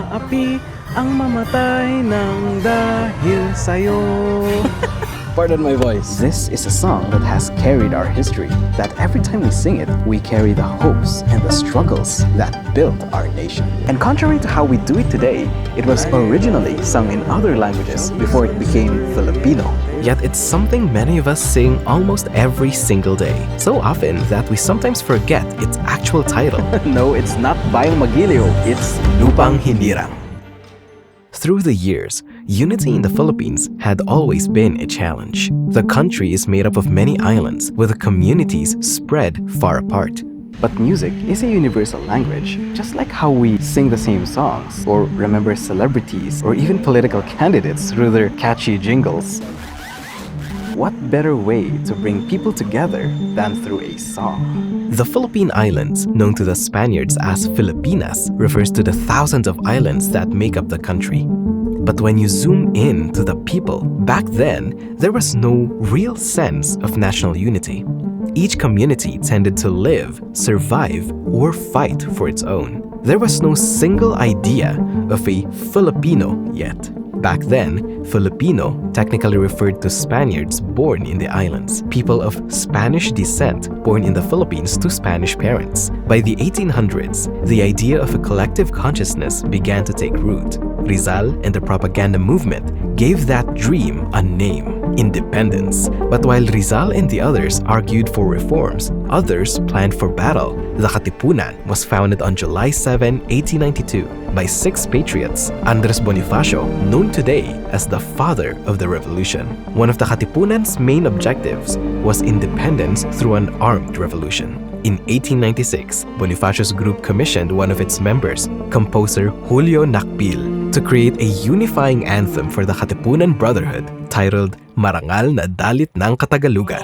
maapi ang mamatay ng dahil sa'yo. Pardon my voice. This is a song that has carried our history, that every time we sing it, we carry the hopes and the struggles that built our nation. And contrary to how we do it today, it was originally sung in other languages before it became Filipino. Yet it's something many of us sing almost every single day, so often that we sometimes forget its actual title. No, it's not Bayang Magilio, it's Lupang Hinirang. Through the years, unity in the Philippines had always been a challenge. The country is made up of many islands, with the communities spread far apart. But music is a universal language, just like how we sing the same songs, or remember celebrities, or even political candidates through their catchy jingles. What better way to bring people together than through a song? The Philippine Islands, known to the Spaniards as Filipinas, refers to the thousands of islands that make up the country. But when you zoom in to the people, back then, there was no real sense of national unity. Each community tended to live, survive, or fight for its own. There was no single idea of a Filipino yet. Back then, Filipino technically referred to Spaniards born in the islands, people of Spanish descent born in the Philippines to Spanish parents. By the 1800s, the idea of a collective consciousness began to take root. Rizal and the propaganda movement gave that dream a name, independence. But while Rizal and the others argued for reforms, others planned for battle. The Katipunan was founded on July 7, 1892 by 6 patriots, Andres Bonifacio, known today as the father of the revolution. One of the Katipunan's main objectives was independence through an armed revolution. In 1896, Bonifacio's group commissioned one of its members, composer Julio Nakpil, to create a unifying anthem for the Katipunan Brotherhood titled Marangal na Dalit ng Katagalugan.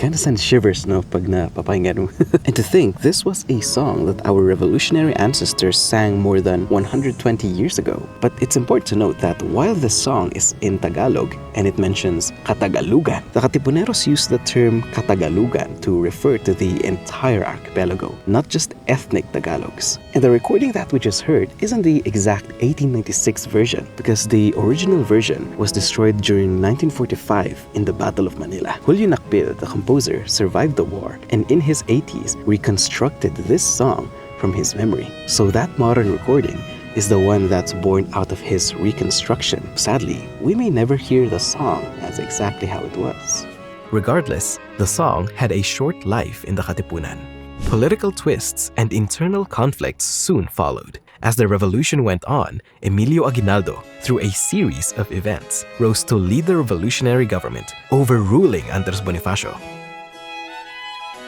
Kinda sends shivers, no, pag napapakinggan mo. And to think, this was a song that our revolutionary ancestors sang more than 120 years ago. But it's important to note that while the song is in Tagalog and it mentions Katagalugan, the Katipuneros use the term Katagalugan to refer to the entire archipelago, not just ethnic Tagalogs. And the recording that we just heard isn't the exact 1896 version, because the original version was destroyed during 1945 in the Battle of Manila. Julio Nakpil, the composer, survived the war, and in his 80s reconstructed this song from his memory. So that modern recording is the one that's born out of his reconstruction. Sadly, we may never hear the song as exactly how it was. Regardless, the song had a short life in the Katipunan. Political twists and internal conflicts soon followed. As the revolution went on, Emilio Aguinaldo, through a series of events, rose to lead the revolutionary government, overruling Andres Bonifacio.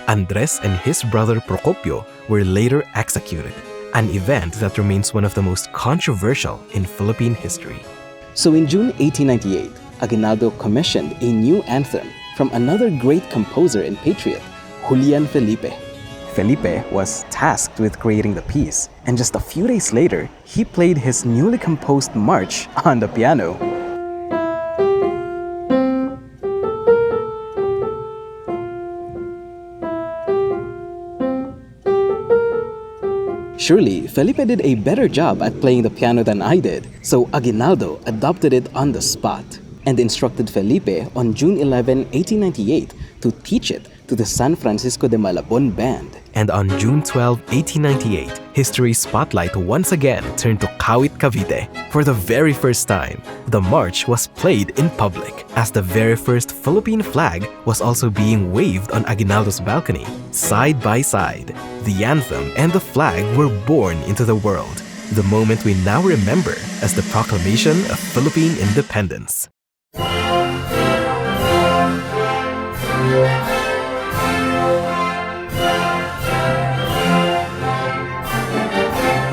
Andres and his brother Procopio were later executed, an event that remains one of the most controversial in Philippine history. So in June 1898, Aguinaldo commissioned a new anthem from another great composer and patriot, Julián Felipe. Felipe was tasked with creating the piece, and just a few days later, he played his newly composed march on the piano. Surely, Felipe did a better job at playing the piano than I did, so Aguinaldo adopted it on the spot and instructed Felipe on June 11, 1898 to teach it to the San Francisco de Malabon Band. And on June 12, 1898, history's spotlight once again turned to Kawit, Cavite. For the very first time, the march was played in public, as the very first Philippine flag was also being waved on Aguinaldo's balcony, side by side. the anthem and the flag were born into the world, the moment we now remember as the proclamation of Philippine independence.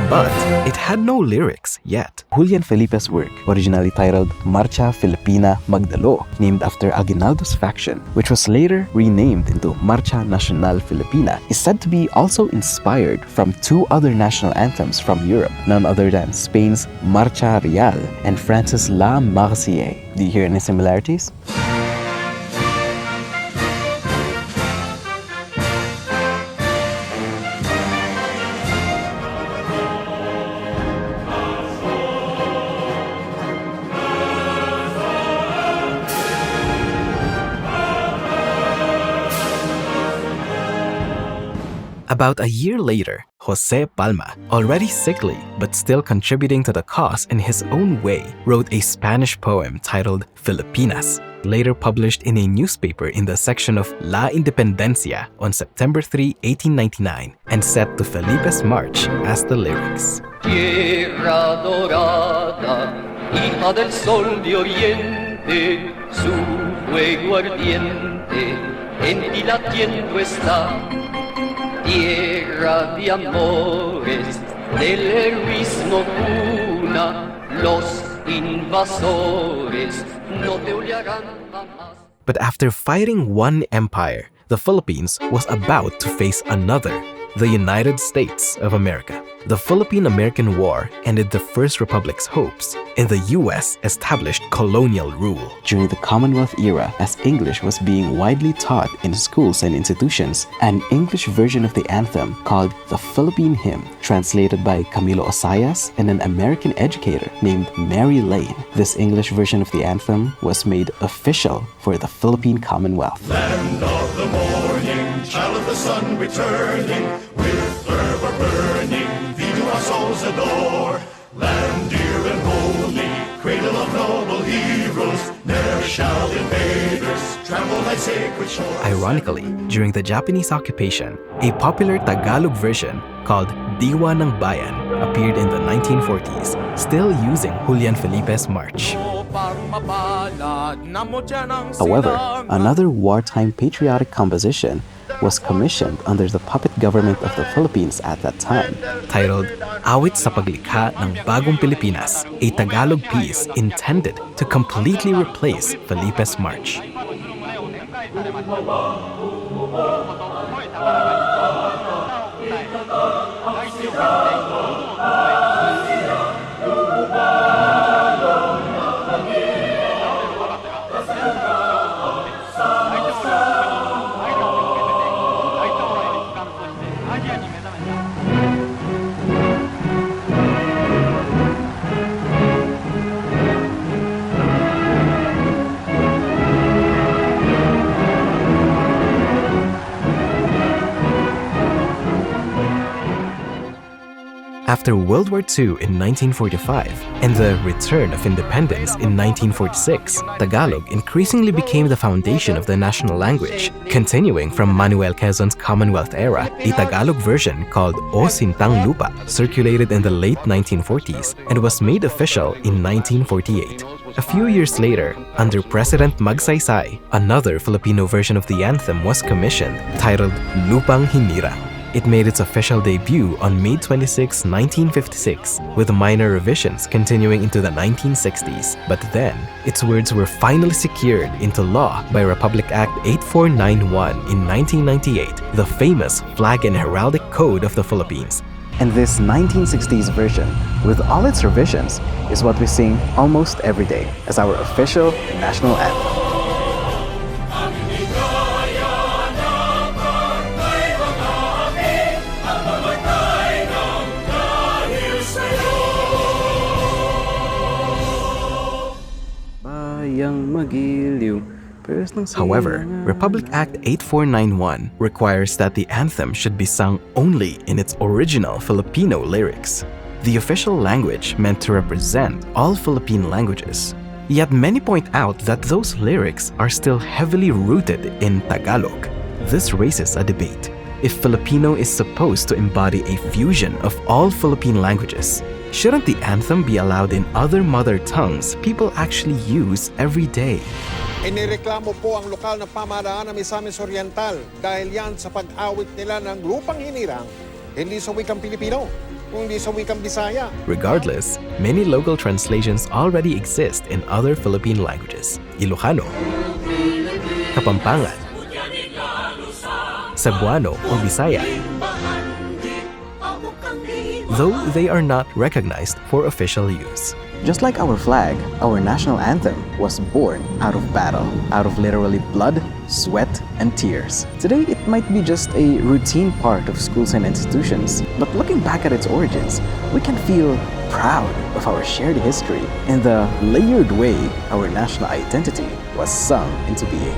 But it had no lyrics yet. Julián Felipe's work, originally titled Marcha Filipina Magdalo, named after Aguinaldo's faction, which was later renamed into Marcha Nacional Filipina, is said to be also inspired from two other national anthems from Europe, none other than Spain's Marcha Real and France's La Marseillaise. Do you hear any similarities? About a year later, José Palma, already sickly but still contributing to the cause in his own way, wrote a Spanish poem titled Filipinas, later published in a newspaper in the section of La Independencia on September 3, 1899, and set to Felipe's march as the lyrics. Tierra dorada, hija del sol de oriente, su fuego ardiente en ti latiendo está. Tierra de amores, del heroísmo cuna, los invasores no te olearán jamás. But after fighting one empire, the Philippines was about to face another, the United States of America. The Philippine-American War ended the First Republic's hopes, and the US established colonial rule. During the Commonwealth era, as English was being widely taught in schools and institutions, an English version of the anthem called the Philippine Hymn, translated by Camilo Osayas and an American educator named Mary Lane. This English version of the anthem was made official for the Philippine Commonwealth. Land of the morning, child of the sun returning, with fervor burning, thee do our souls adore. Land dear and holy, cradle of noble heroes, ne'er shall invaders trample thy sacred shores. Ironically, during the Japanese occupation, a popular Tagalog version called Diwa ng Bayan appeared in the 1940s, still using Julián Felipe's march. However, another wartime patriotic composition was commissioned under the puppet government of the Philippines at that time. Titled Awit sa Paglikha ng Bagong Pilipinas, a Tagalog piece intended to completely replace Felipe's march. After World War II in 1945 and the return of independence in 1946, Tagalog increasingly became the foundation of the national language. Continuing from Manuel Quezon's Commonwealth era, a Tagalog version called O Sintang Lupa circulated in the late 1940s and was made official in 1948. A few years later, under President Magsaysay, another Filipino version of the anthem was commissioned, titled Lupang Hinirang. It made its official debut on May 26, 1956, with minor revisions continuing into the 1960s. But then, its words were finally secured into law by Republic Act 8491 in 1998, the famous Flag and Heraldic Code of the Philippines. And this 1960s version, with all its revisions, is what we sing almost every day as our official national anthem. However, Republic Act 8491 requires that the anthem should be sung only in its original Filipino lyrics. The official language meant to represent all Philippine languages. Yet many point out that those lyrics are still heavily rooted in Tagalog. This raises a debate. If Filipino is supposed to embody a fusion of all Philippine languages, shouldn't the anthem be allowed in other mother tongues people actually use every day? Inireklamo po ang lokal na pamahalaan ng Misamis Oriental dahil yan sa pag-awit nila ng Lupang Hinirang, hindi sa wikang Pilipino, kundi sa wikang Bisaya. Regardless, many local translations already exist in other Philippine languages: Ilocano, Kapampangan, Cebuano or Bisaya, though they are not recognized for official use. Just like our flag, our national anthem was born out of battle, out of literally blood, sweat, and tears. Today, it might be just a routine part of schools and institutions, but looking back at its origins, we can feel proud of our shared history and the layered way our national identity was sung into being.